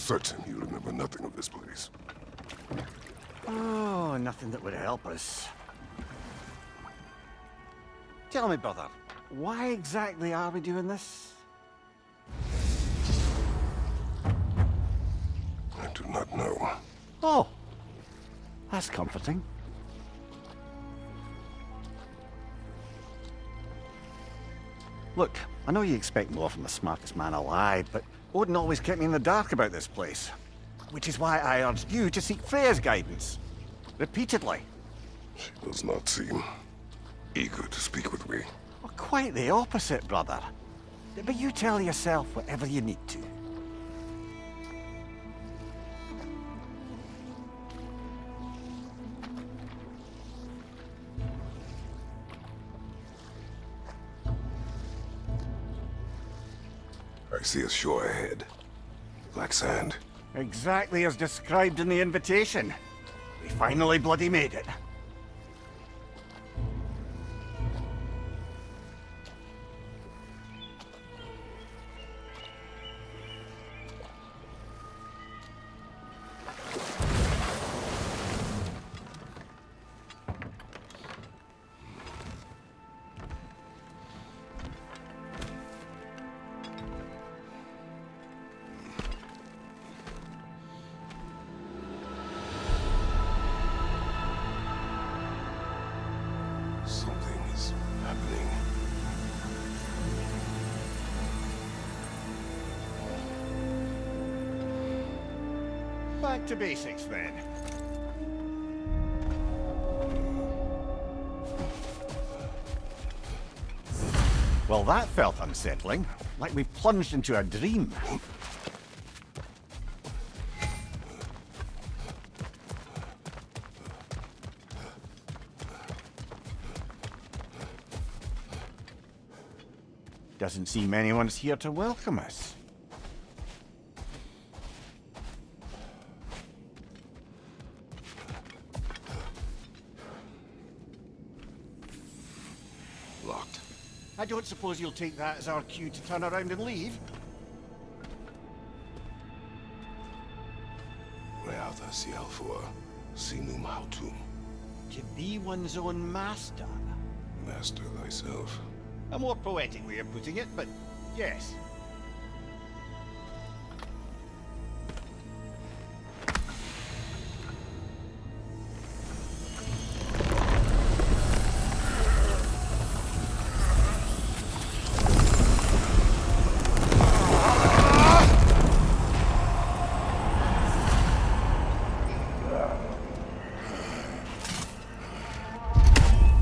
certain you remember nothing of this place. Oh, nothing that would help us. Tell me, brother, why exactly are we doing this? I do not know. Oh, that's comforting. Look, I know you expect more from the smartest man alive, but Odin always kept me in the dark about this place. Which is why I urged you to seek Freya's guidance. Repeatedly. She does not seem eager to speak with me. Well, quite the opposite, brother. But you tell yourself whatever you need to. I see a shore ahead. Black sand. Exactly as described in the invitation. We finally bloody made it. Something is happening. Back to basics then. Well, that felt unsettling. Like we've plunged into a dream. Doesn't seem anyone's here to welcome us. Locked. I don't suppose you'll take that as our cue to turn around and leave? Realta Sialfua, Sinum Hautum. To be one's own master. Master thyself. A more poetic way of putting it, but yes.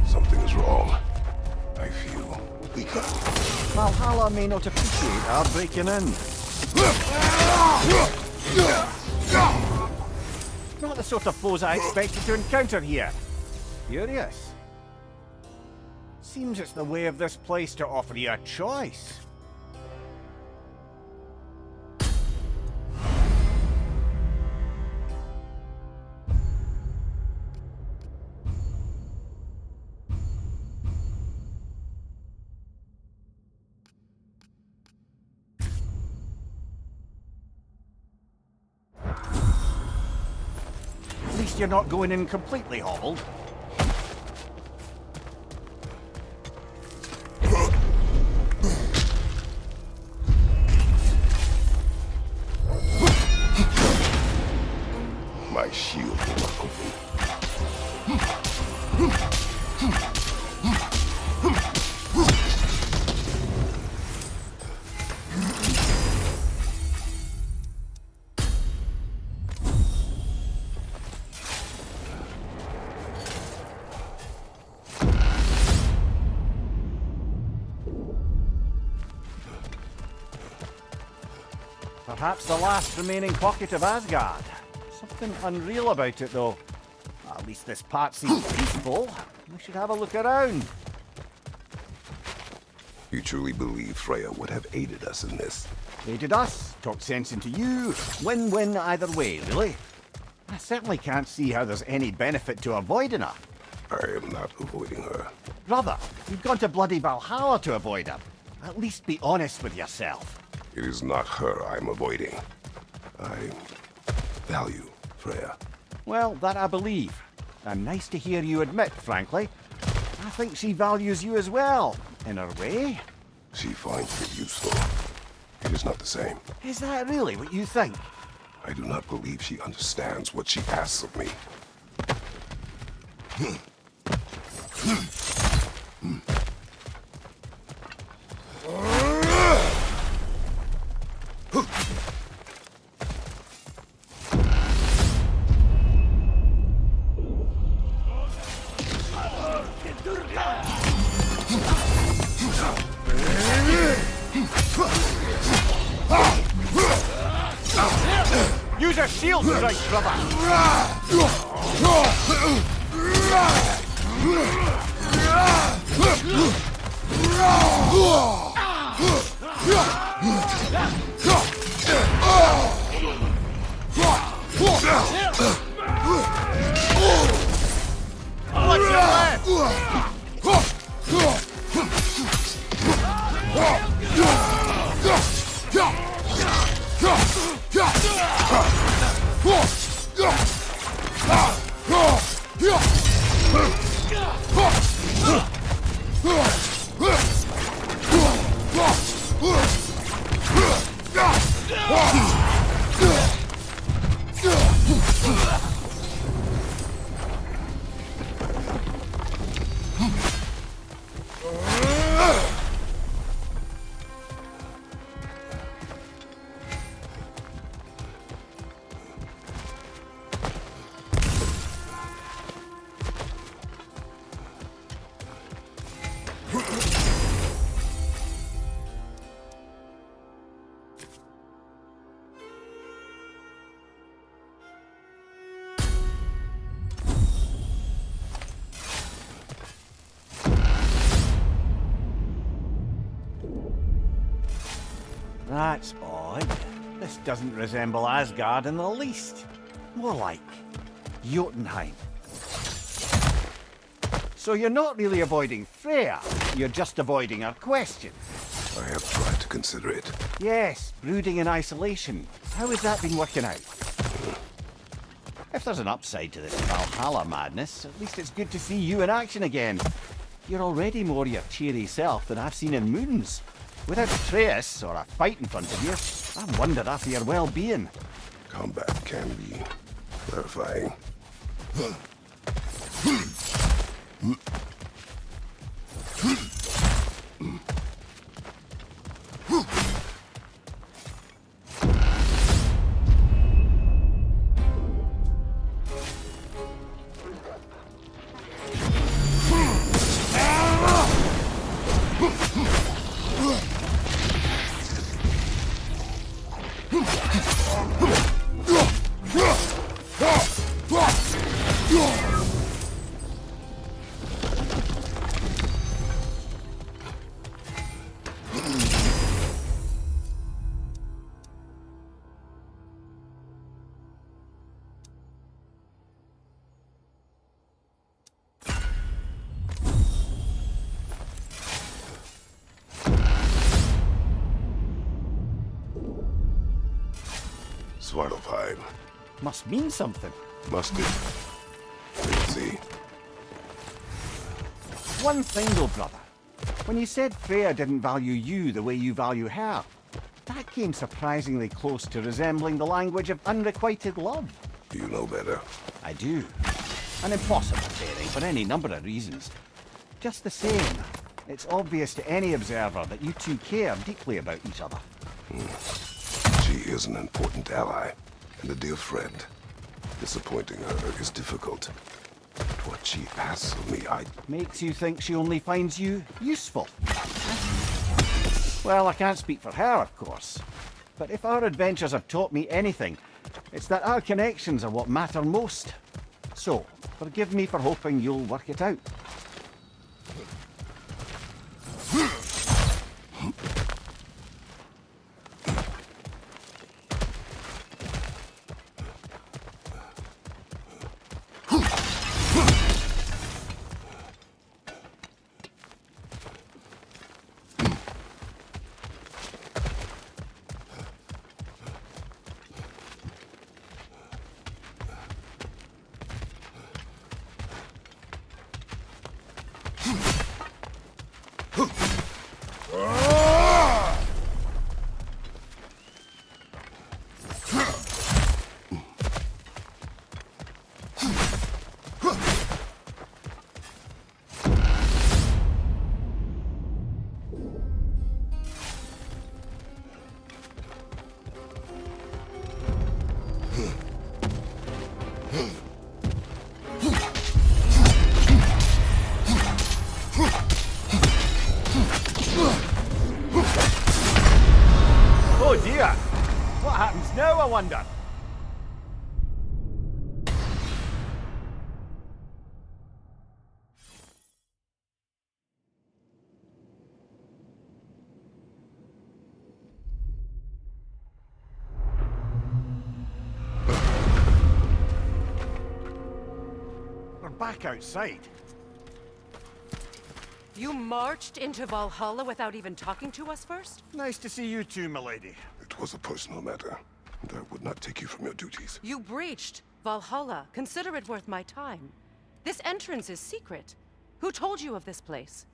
Something is wrong. I feel weaker. Valhalla may not appreciate our breaking in. Not the sort of foes I expected to encounter here. Curious. Seems it's the way of this place to offer you a choice. At least you're not going in completely hobbled. My shield will not open. Perhaps the last remaining pocket of Asgard. Something unreal about it, though. At least this part seems peaceful. We should have a look around. You truly believe Freya would have aided us in this? Aided us, talked sense into you. Win-win either way, really. I certainly can't see how there's any benefit to avoiding her. I am not avoiding her. Brother, you've gone to bloody Valhalla to avoid her. At least be honest with yourself. It is not her I'm avoiding. I value Freya. Well, that I believe. And nice to hear you admit, frankly. I think she values you as well, in her way. She finds me useful. It is not the same. Is that really what you think? I do not believe she understands what she asks of me. Use a shield strike, brother! What's your left? That's odd. This doesn't resemble Asgard in the least. More like Jotunheim. So you're not really avoiding Freya, you're just avoiding her question. I have tried to consider it. Yes, brooding in isolation. How has that been working out? If there's an upside to this Valhalla madness, at least it's good to see you in action again. You're already more your cheery self than I've seen in moons. Without Atreus, or a fight in front of you, I wonder after your well-being. Combat can be clarifying. Svartalfheim. Must mean something. Must it? Let's see. One thing though, brother. When you said Freya didn't value you the way you value her, that came surprisingly close to resembling the language of unrequited love. Do you know better? I do. An impossible pairing for any number of reasons. Just the same, it's obvious to any observer that you two care deeply about each other. She is an important ally and a dear friend. Disappointing her is difficult. But what she asks of me, Makes you think she only finds you useful. Well, I can't speak for her, of course. But if our adventures have taught me anything, it's that our connections are what matter most. So, forgive me for hoping you'll work it out. we're back outside. You marched into Valhalla without even talking to us first? Nice to see you too, milady. It was a personal matter, and I would not take you from your duties. You breached Valhalla. Consider it worth my time. This entrance is secret. Who told you of this place?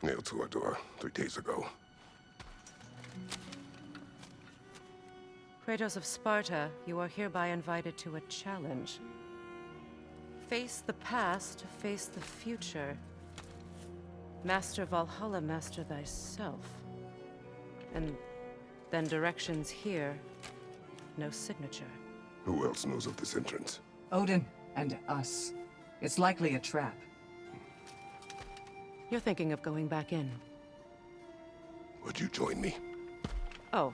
Nailed to our door 3 days ago. Kratos of Sparta, you are hereby invited to a challenge. Face the past, face the future. Master Valhalla, master thyself. And then directions here, no signature. Who else knows of this entrance? Odin and us. It's likely a trap. You're thinking of going back in. Would you join me? Oh,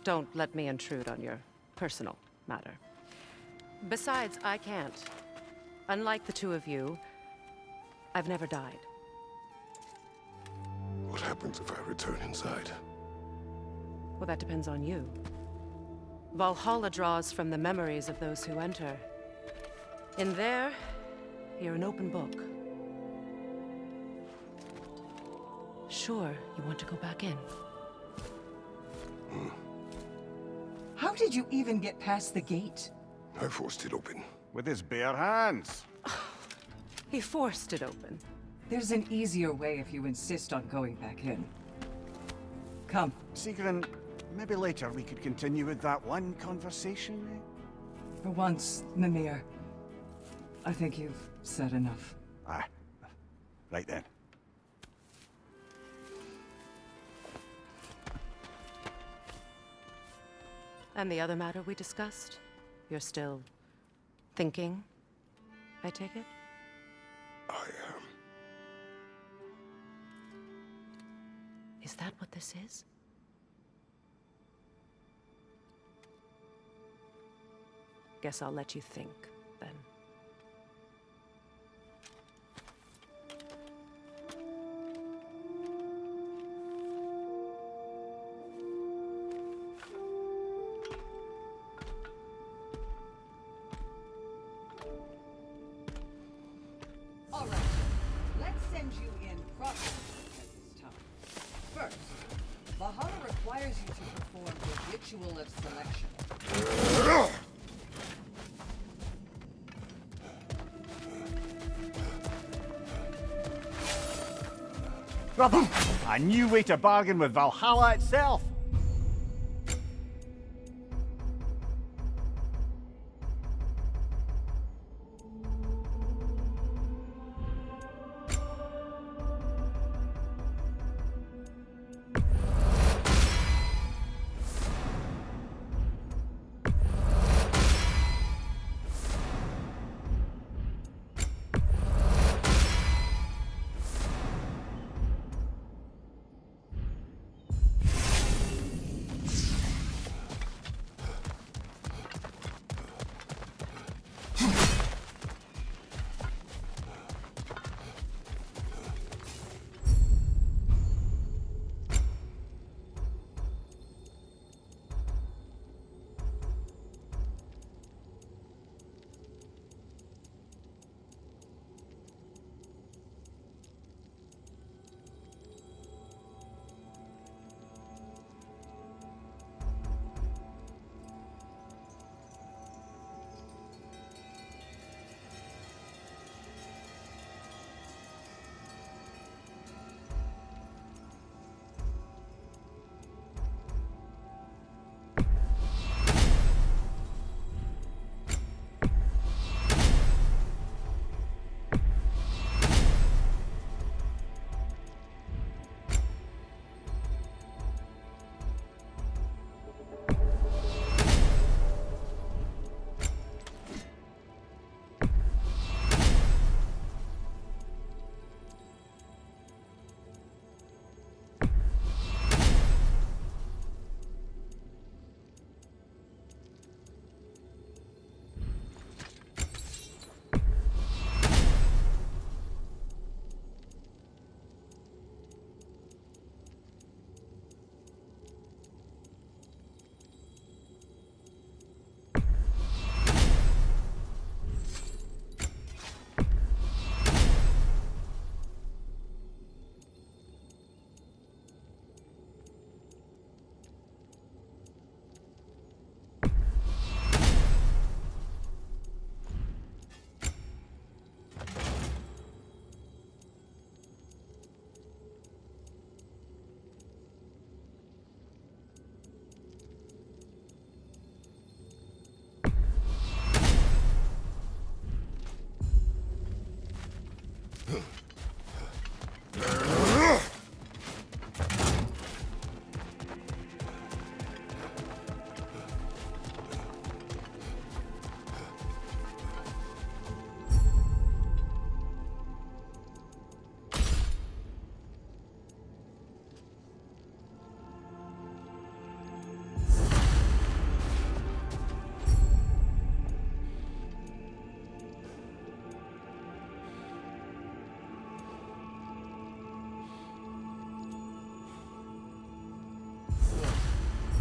don't let me intrude on your personal matter. Besides, I can't. Unlike the two of you, I've never died. What happens if I return inside? Well, that depends on you. Valhalla draws from the memories of those who enter. In there, you're an open book. Sure, you want to go back in. How did you even get past the gate? I forced it open. With his bare hands. He forced it open. There's an easier way if you insist on going back in. Come. Sigrun, maybe later we could continue with that one conversation, eh? For once, Mimir. I think you've said enough. Aye. Right then. And the other matter we discussed? You're still thinking, I take it? I am. Is that what this is? Guess I'll let you think, then. All right. Let's send you in properly at this time. First, Valhalla requires you to perform the ritual of selection. Brother, a new way to bargain with Valhalla itself.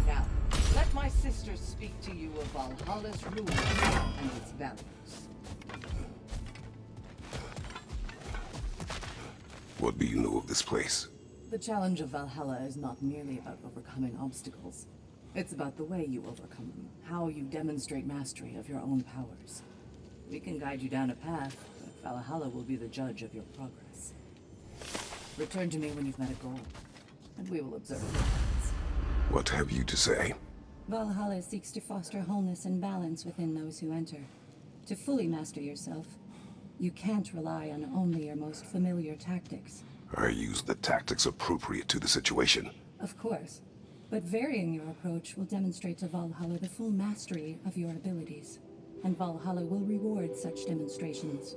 Now, let my sister speak to you of Valhalla's rules and its values. What do you know of this place? The challenge of Valhalla is not merely about overcoming obstacles. It's about the way you overcome them, how you demonstrate mastery of your own powers. We can guide you down a path, but Valhalla will be the judge of your progress. Return to me when you've met a goal, and we will observe your plans. What have you to say? Valhalla seeks to foster wholeness and balance within those who enter. To fully master yourself, you can't rely on only your most familiar tactics. I use the tactics appropriate to the situation. Of course, but varying your approach will demonstrate to Valhalla the full mastery of your abilities, and Valhalla will reward such demonstrations.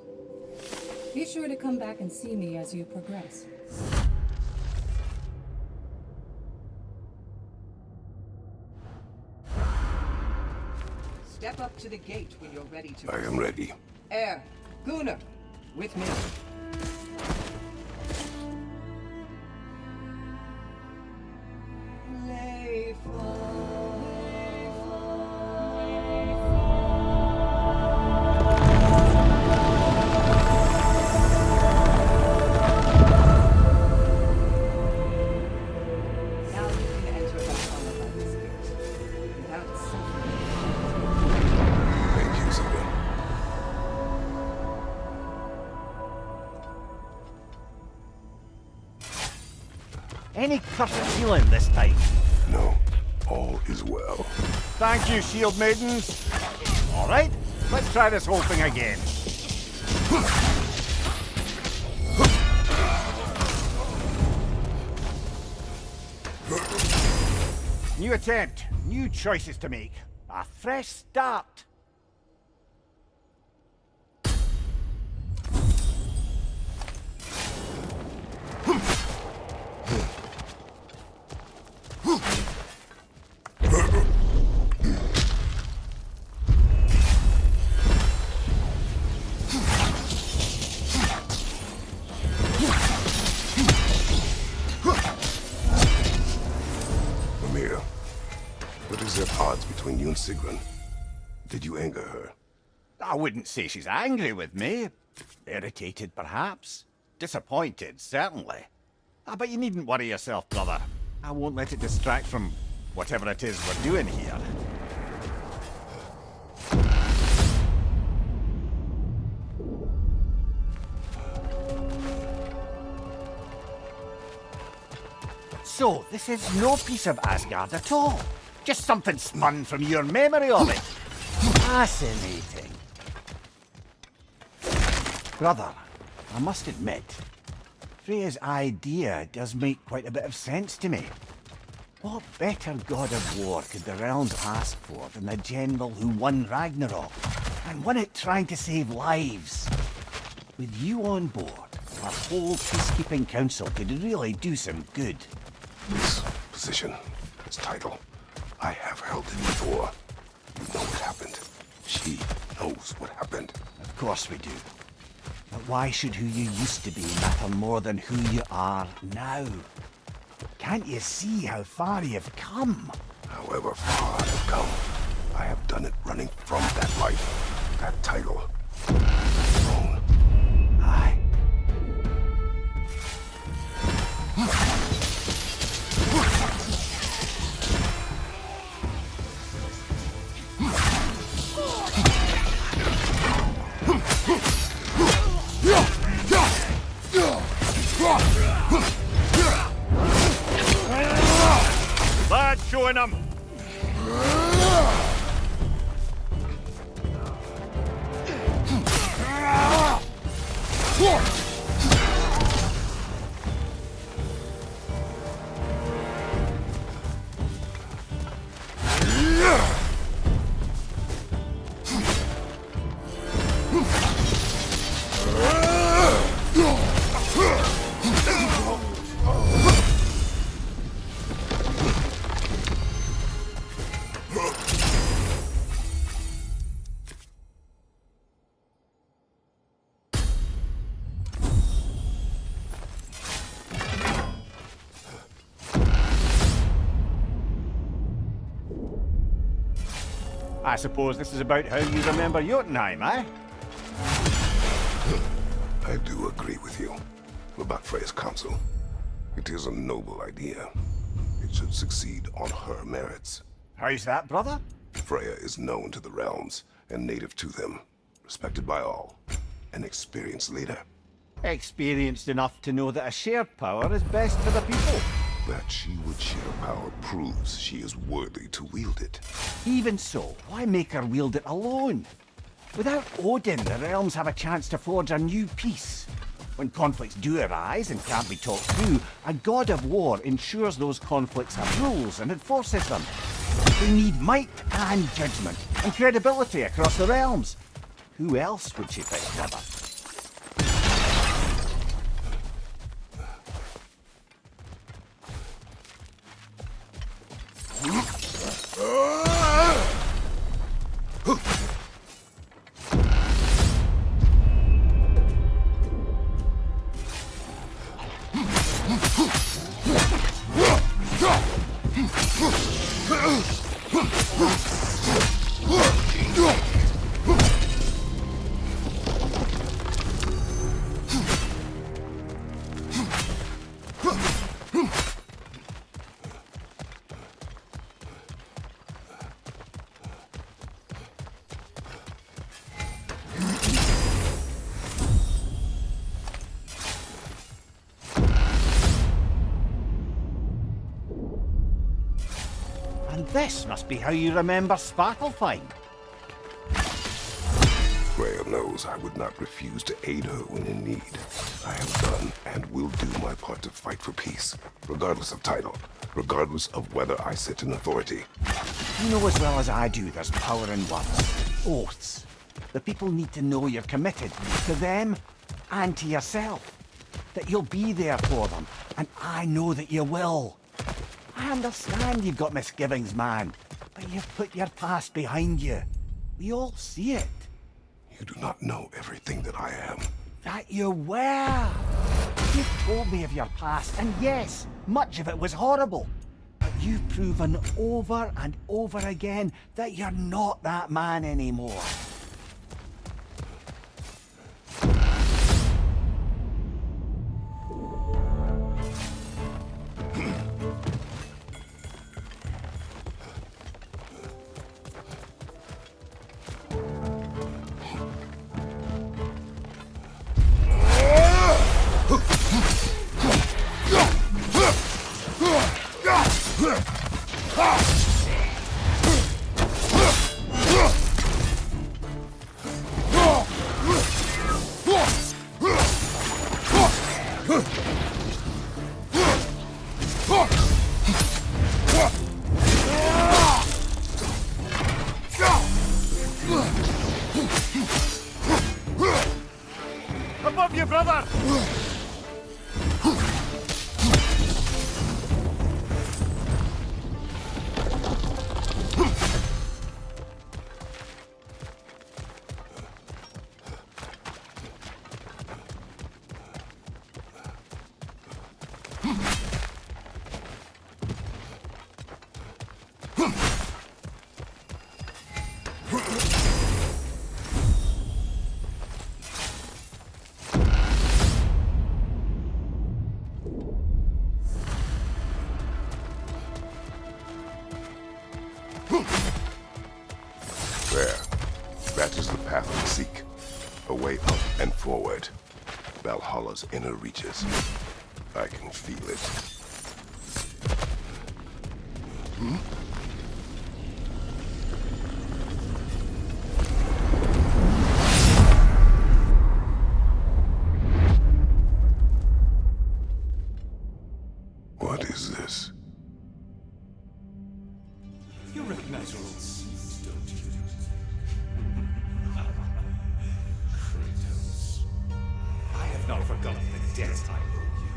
Be sure to come back and see me as you progress. Step up to the gate when you're ready to. I am ready. Air, Gunnar, with me. Lay fall, lay fall, lay fall. Now you can enter Valhalla by this gate, without suffering. Thank you, Sigrun. Any cursed feeling this time? No, all is well. Thank you, shield maidens. All right, let's try this whole thing again. New attempt, new choices to make. A fresh start. Mímir, what is the odds between you and Sigrun? Did you anger her? I wouldn't say she's angry with me. Irritated, perhaps. Disappointed, certainly. But you needn't worry yourself, brother. I won't let it distract from whatever it is we're doing here. So, this is no piece of Asgard at all. Just something spun from your memory of it. Fascinating. Brother, I must admit, Freya's idea does make quite a bit of sense to me. What better god of war could the realms ask for than the general who won Ragnarok, and won it trying to save lives? With you on board, our whole peacekeeping council could really do some good. This position, this title, I have held it before. You know what happened. She knows what happened. Of course we do. But why should who you used to be matter more than who you are now? Can't you see how far you've come? However far I have come, I have done it running from that life, that title, that throne. Aye. Bad showing them. I suppose this is about how you remember Jotunheim, eh? I do agree with you about Freya's council. It is a noble idea. It should succeed on her merits. How's that, brother? Freya is known to the realms and native to them, respected by all, an experienced leader. Experienced enough to know that a shared power is best for the people. That she would share power proves she is worthy to wield it. Even so, why make her wield it alone? Without Odin, the realms have a chance to forge a new peace. When conflicts do arise and can't be talked through, a god of war ensures those conflicts have rules and enforces them. They need might and judgment and credibility across the realms. Who else would she pick, brother? And this must be how you remember Svartalfheim. Freya knows I would not refuse to aid her when in need. I have done and will do my part to fight for peace, regardless of title, regardless of whether I sit in authority. You know as well as I do there's power in words, oaths. The people need to know you're committed to them and to yourself. That you'll be there for them, and I know that you will. I understand you've got misgivings, man, but you've put your past behind you. We all see it. You do not know everything that I am. That you were. You've told me of your past, and yes, much of it was horrible. But you've proven over and over again that you're not that man anymore. Above you, brother! There. That is the path we seek. A way up and forward. Valhalla's inner reaches. I can feel it. What is this? You recognize rules, don't you? Kratos. I have not forgotten the debt I owe you.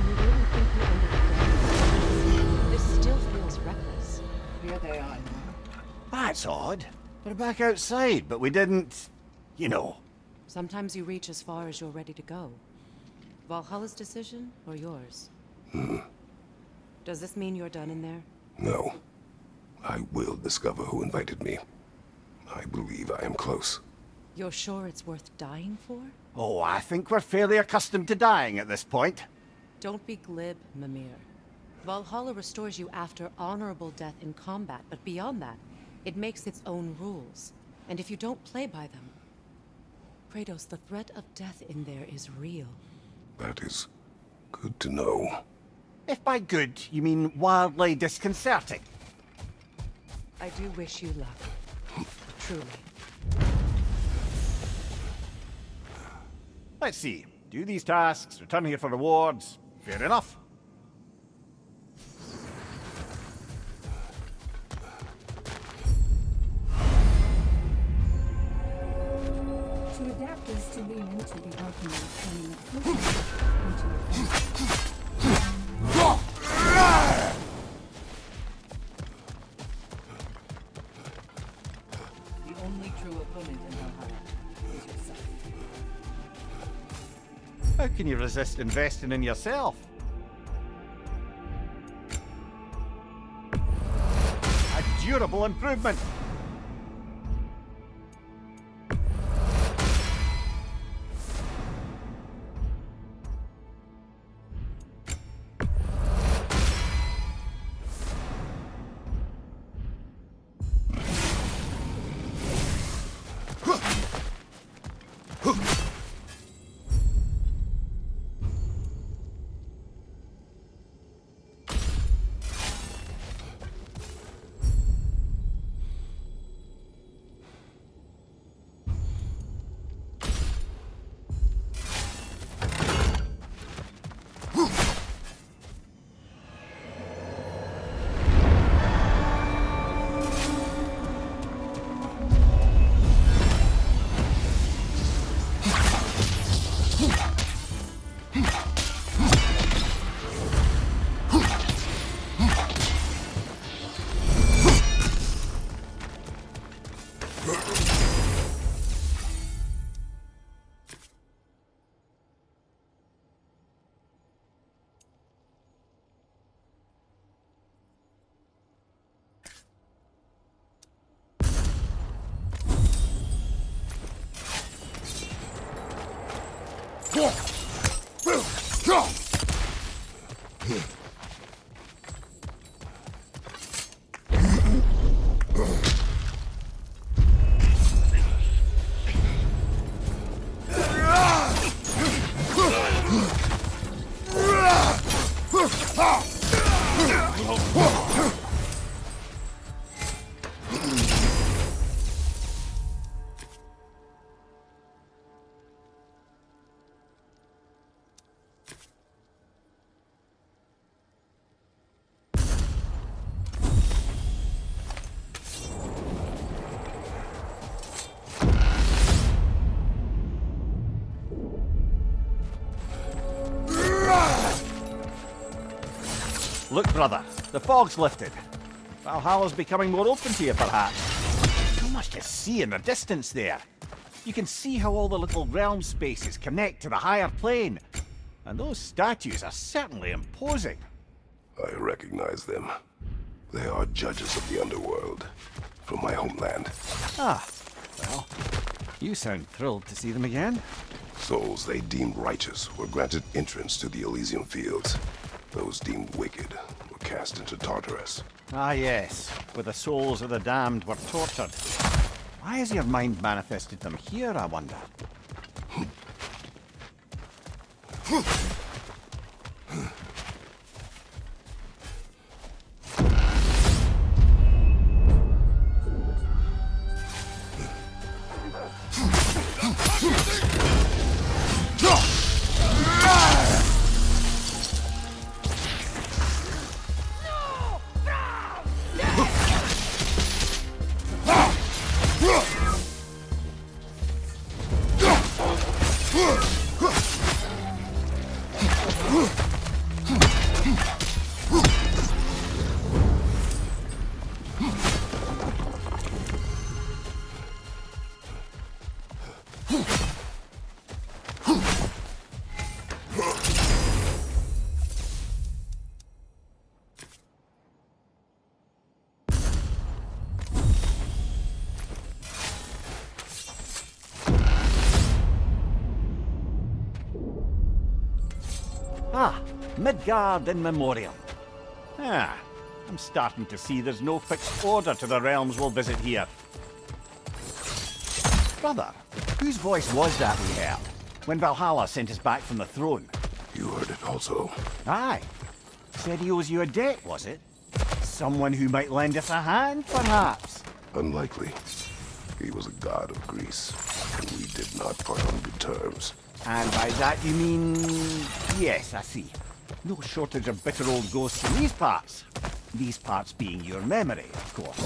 You really think you understand? This still feels reckless. Here they are now. That's odd. We're back outside, but we didn't... you know. Sometimes you reach as far as you're ready to go. Valhalla's decision, or yours? Does this mean you're done in there? No. I will discover who invited me. I believe I am close. You're sure it's worth dying for? Oh, I think we're fairly accustomed to dying at this point. Don't be glib, Mímir. Valhalla restores you after honorable death in combat, but beyond that, it makes its own rules. And if you don't play by them... Kratos, the threat of death in there is real. That is good to know. If by good, you mean wildly disconcerting. I do wish you luck. Truly. Let's see. Do these tasks, return here for rewards. Fair enough. To adapt is to lean into the argument of turning a person into a thing. The only true opponent in Valhalla is yourself. How can you resist investing in yourself? A durable improvement. Look, brother, the fog's lifted. Valhalla's becoming more open to you, perhaps. So much to see in the distance there. You can see how all the little realm spaces connect to the higher plane. And those statues are certainly imposing. I recognize them. They are judges of the underworld, from my homeland. Ah, well, you sound thrilled to see them again. Souls they deemed righteous were granted entrance to the Elysian fields. Those deemed wicked were cast into Tartarus. Ah yes, where the souls of the damned were tortured. Why has your mind manifested them here, I wonder? Ah, Midgard in memoriam. Ah, I'm starting to see there's no fixed order to the realms we'll visit here. Brother, whose voice was that we heard when Valhalla sent us back from the throne? You heard it also. Aye. Said he owes you a debt, was it? Someone who might lend us a hand, perhaps? Unlikely. He was a god of Greece, and we did not part on good terms. And by that you mean... Yes, I see. No shortage of bitter old ghosts in these parts. These parts being your memory, of course.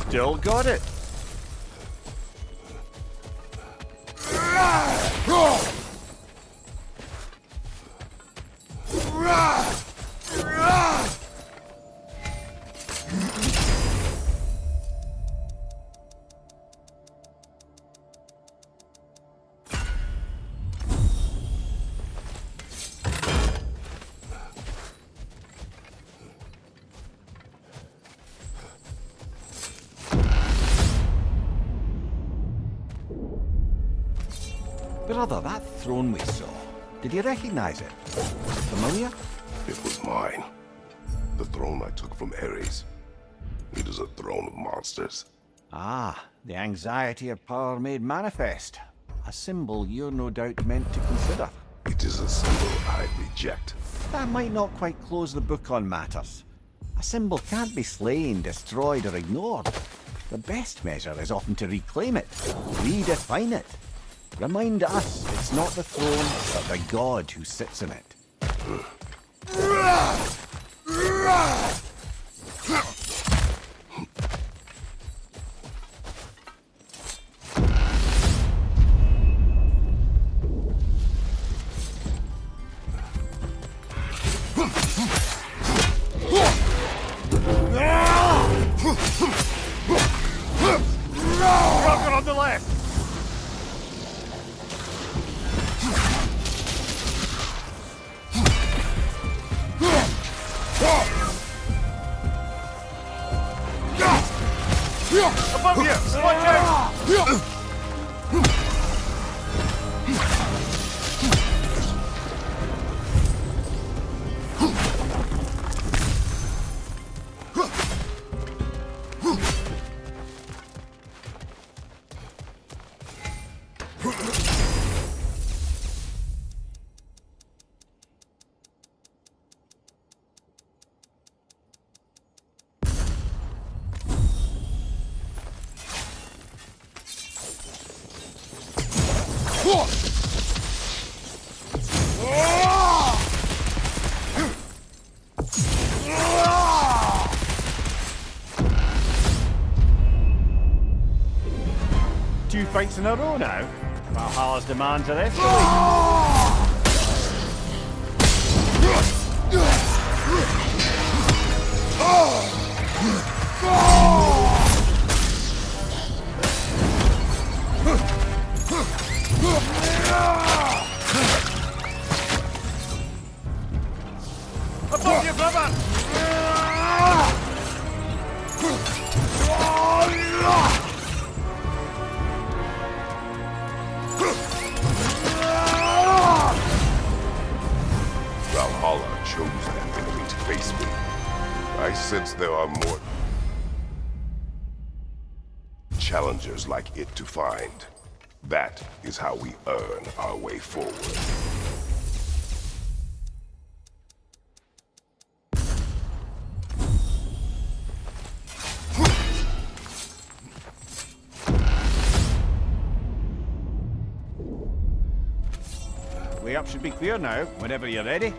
Still got it. Brother, that throne we saw, did you recognize it? Familiar? It was mine. The throne I took from Ares. It is a throne of monsters. Ah, the anxiety of power made manifest. A symbol you're no doubt meant to consider. It is a symbol I reject. That might not quite close the book on matters. A symbol can't be slain, destroyed, or ignored. The best measure is often to reclaim it, redefine it. Remind us it's not the throne, but the god who sits in it. Rocket on the left! Above you! Watch out! Two fights in a row now. Valhalla's demands are escalating. Above you, brother! Valhalla chose that enemy to face me. I sense there are more challengers like it to find. That is how we earn our way forward. way up should be clear now, whenever you're ready.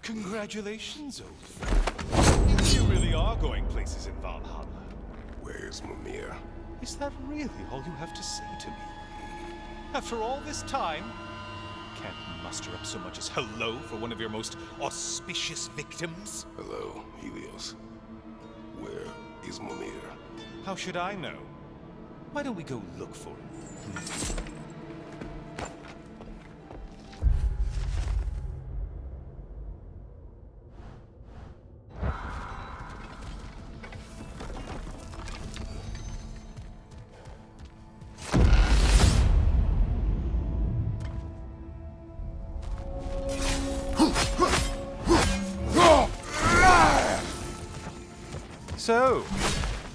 Congratulations, old friend. You really are going places in Valhalla. Where's Mímir? Is that really all you have to say to me? After all this time, can't muster up so much as hello for one of your most auspicious victims? Hello, Helios. Where is Mímir? How should I know? Why don't we go look for him, please? So,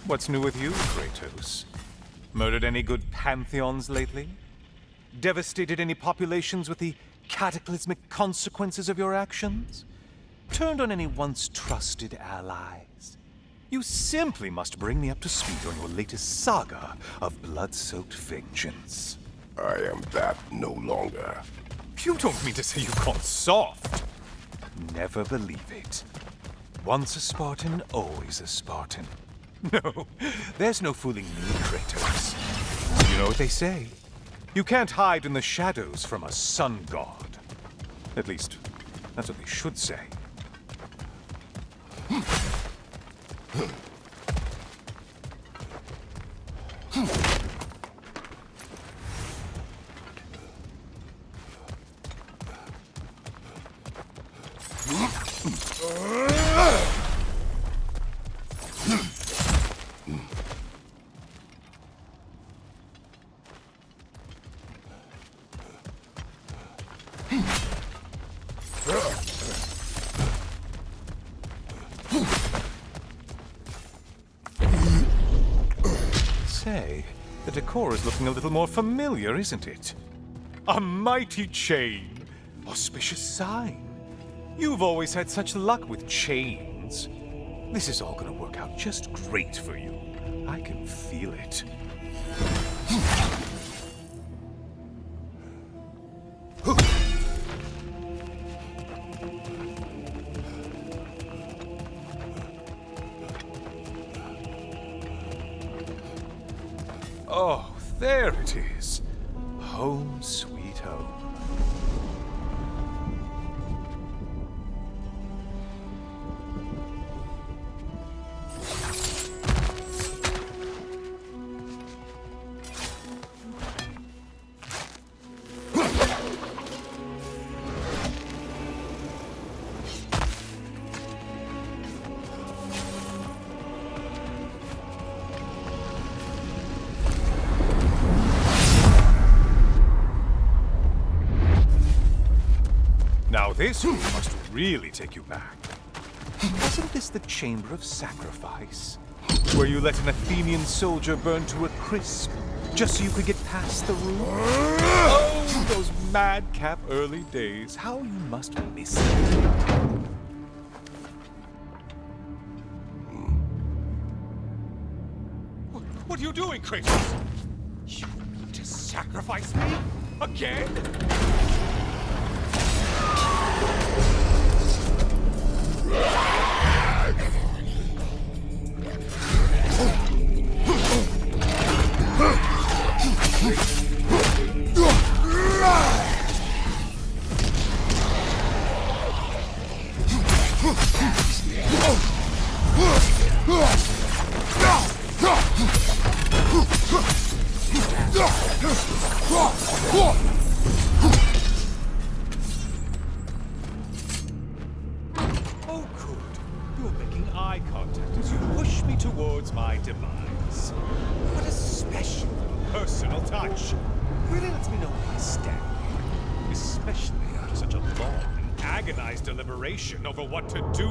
what's new with you, Kratos? Murdered any good pantheons lately? Devastated any populations with the cataclysmic consequences of your actions? Turned on any once trusted allies? You simply must bring me up to speed on your latest saga of blood-soaked vengeance. I am that no longer. You don't mean to say you've gone soft? Never believe it. Once a Spartan, always a Spartan. No, there's no fooling me, Kratos. You know what they say? You can't hide in the shadows from a sun god. At least, that's what they should say. Say, the decor is looking a little more familiar, isn't it? A mighty chain. Auspicious sign. You've always had such luck with chains. This is all gonna work out just great for you. I can feel it. Oh, there it is. Home sweet home. Now this must really take you back. Wasn't this the Chamber of Sacrifice? Where you let an Athenian soldier burn to a crisp, just so you could get past the roof? Oh, those madcap early days. How you must miss them. What are you doing, Kratos? You mean to sacrifice me? Again? Oh, good. You're making eye contact as you push me towards my demise. What a special personal touch. Really lets me know where I stand. Especially after such a long and agonized deliberation over what to do.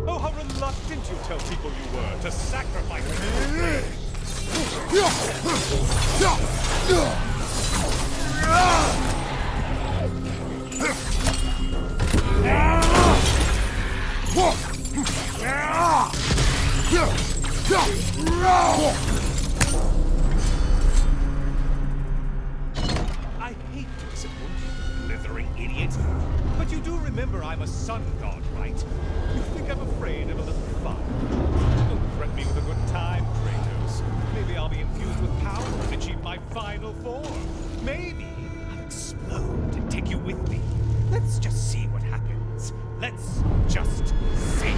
Oh, how reluctant you tell people you were to sacrifice me. I hate to disappoint you, blithering idiot. But you do remember I'm a sun god, right? You think I'm afraid of a little fun? Don't threaten me with a good time, Kratos. Maybe I'll be infused with power and achieve my final form. Maybe I'll explode and take you with me. Let's just see what happens. Let's just see.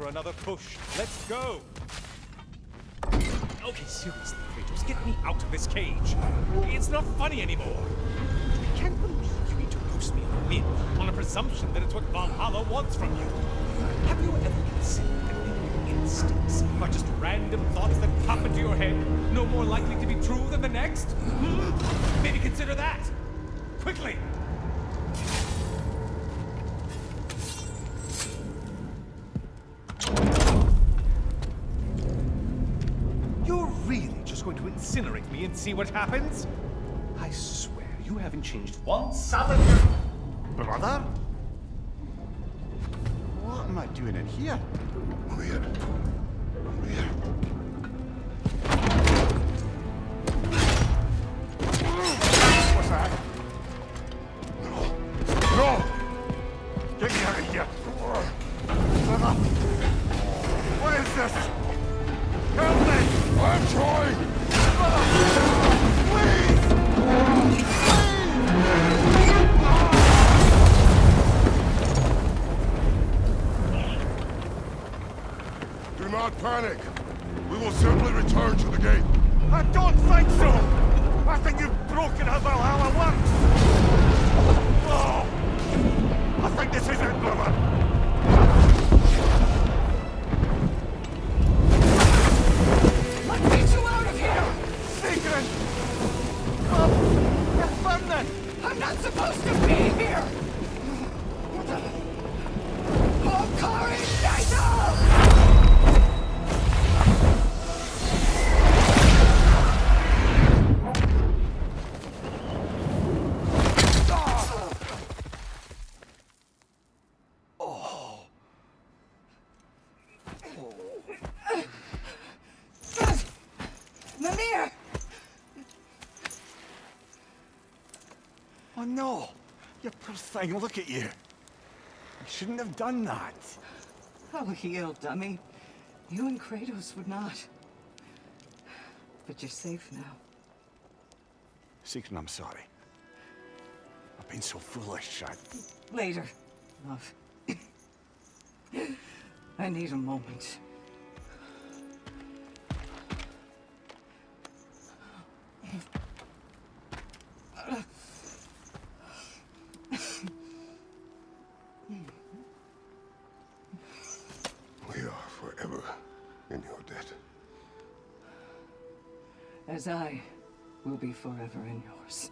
Another push. Let's go. Okay, seriously, Kratos, get me out of this cage. It's not funny anymore. I can't believe you need to boost me on Min on a presumption that it's what Valhalla wants from you. Have you ever considered that maybe your instincts are just random thoughts that pop into your head, no more likely to be true than the next? Maybe consider that. Quickly. Going to incinerate me and see what happens? I swear you haven't changed one solid. Brother? What am I doing in here? Weird. What's that? No! Get me out of here! Brother! What is this? Help me! I'm trying! Do not panic. We will simply return to the gate. I don't think so! I think you've broken how Valhalla works! Oh! I think this is it, brother! Sigrun! Come! You're burning! I'm not supposed to be here! Oh, courage, Naito! Mímir! Oh no! You poor thing, look at you! I shouldn't have done that. Oh, heal, dummy. You and Kratos would not. But you're safe now. Sigrun, I'm sorry. I've been so foolish. Later, love. I need a moment. We are forever in your debt. As I will be forever in yours.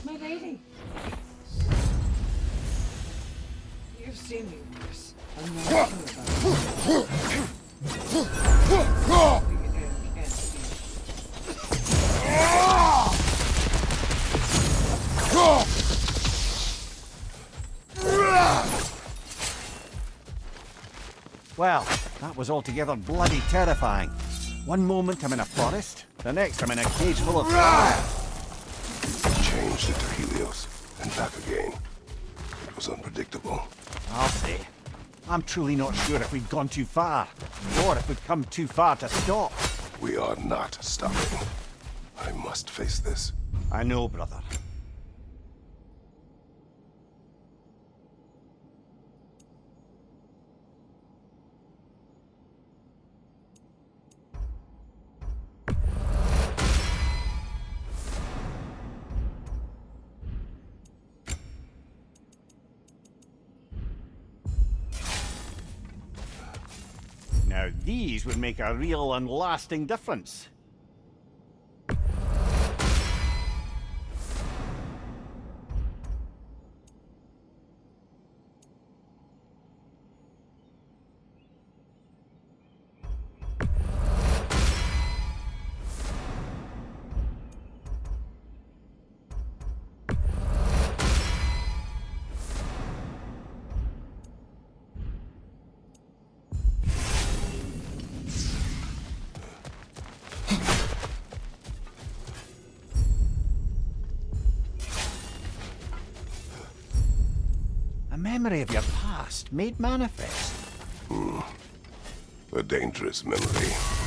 My lady. You've seen me worse. I'm not sure about it. Can't see. Well, that was altogether bloody terrifying. One moment I'm in a forest, the next I'm in a cage full of fire. Changed into Helios and back again. It was unpredictable. I'll say. I'm truly not sure if we've gone too far, or if we've come too far to stop. We are not stopping. I must face this. I know, brother. Now these would make a real and lasting difference. A memory of your past made manifest. A dangerous memory.